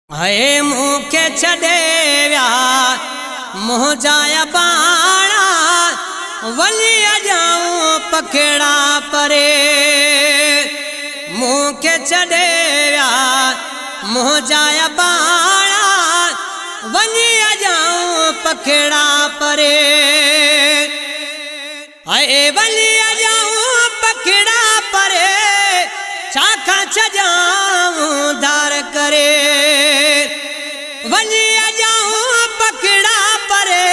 हाय मुखे छड़े व्या मोह जाया बाणा वलिया जाऊं पखेड़ा परे। मुखे छड़े व्या मोह जाया बाणा वलिया जाऊं पखेड़ा परे। हाय वलिया जाऊं पखेड़ा परे चाखा छजाऊं धार करे। वलिया जाऊं पखेड़ा परे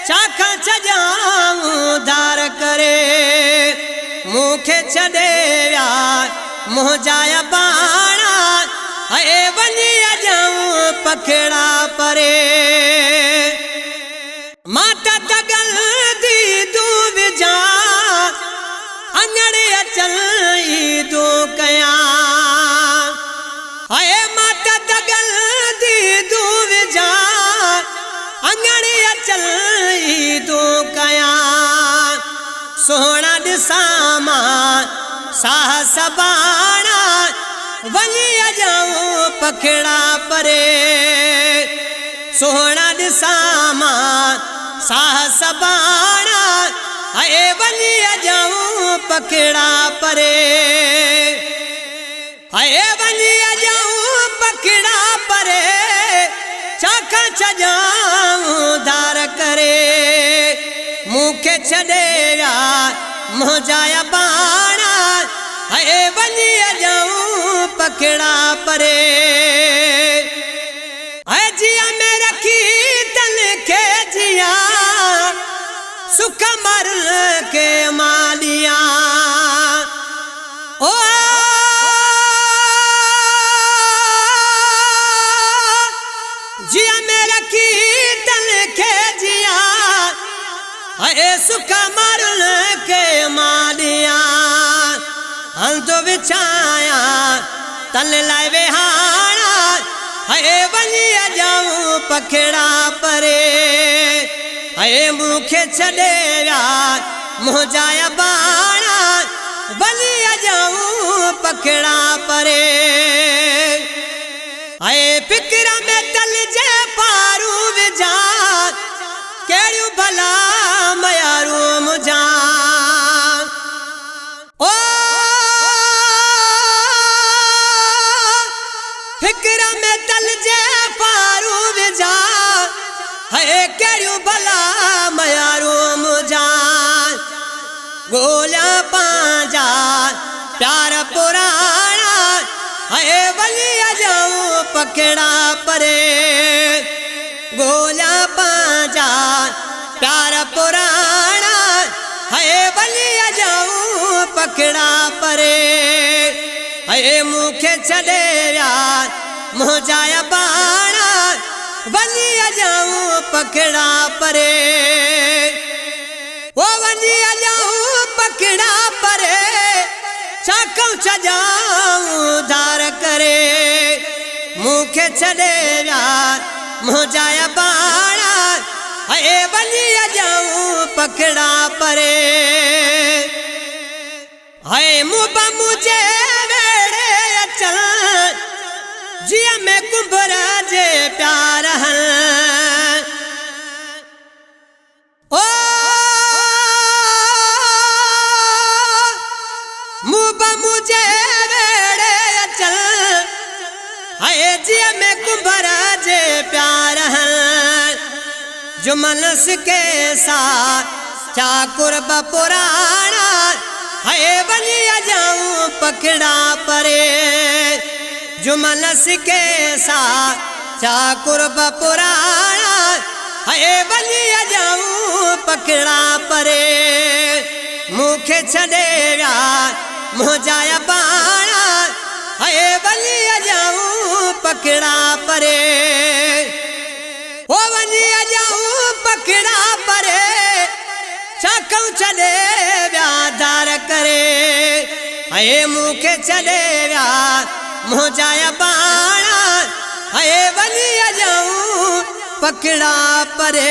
चाखा छजाऊं धार करे। मुखे छड़े व्या मोह जाया बाणा हाय वलिया जाऊं पखेड़ा परे। माता दगल दी तू विजा अंगड़े अचल दो कया। हाय माता दगल दी तू विजा अंगड़े अचल दो कया। सोहना दिसामा साहस बाणा वलिया जाऊं पखेड़ा परे। सोहना दिसामा साहस बाणा हाय वलिया जाऊं पखेड़ा परे। हाय वलिया जाऊं पखेड़ा परे चाखा छजाऊं धार करे। मुखे छड़े व्या मोह जाया बाणा हाय वलिया जाऊं पखेड़ा परे। हाय जिया में रखी तन के जिया सुख मर के मालिया। ओ जिया में रखी तन के जिया हाय सुख मर के मालिया। हम तो बिछाया तल लाए हाना हाय वलिया जाऊं पखेड़ा परे। हाय मुखे छड़े व्या मोह जाया बाणा वलिया जाऊं पखेड़ा परे। हाय फिक्र में तल जे पारू विजा केड़ू भला मयारू मुझा। ओ फिक्र में तल जे पारू विजा हाय केड़ू भला मयारू मुझा। गोला पांजा प्यार पुराना हाय वलिया जाऊं पखेड़ा परे। गोला पांजा प्यार पुराना हाय वलिया जाऊं पखेड़ा परे। हाय मुखे छड़े व्या मोह जाया बाणा वलिया जाऊं पखेड़ा परे। ओ वलिया जाऊं पखेड़ा परे चाखा छजाऊं धार करे। मुखे छड़े व्या मोह जाया बाणा हाय वलिया जाऊं पखेड़ा परे। हाय मुबा मुझे वेड़े अचल जिया में कुंभरा जे प्यार हल। ओ मुबा मुझे वेड़े अचल हाय जिया में कुंभरा जे प्यार हल। जो मनस के साथ चाकुर पुराना हाय वलिया जाऊं पखेड़ा परे। जो मनस के साथ चाकुर पुराना हाय वलिया जाऊं पखेड़ा परे। मुखे छड़े व्या मोह जाया बाणा हाय वलिया जाऊं पखेड़ा परे। ओ वलिया जाऊं पखेड़ा परे चाखा छड़े व्या धार करे। हाय मुखे छड़े व्या मोह जाया बाणा हाय वलिया जाऊं पखेड़ा परे।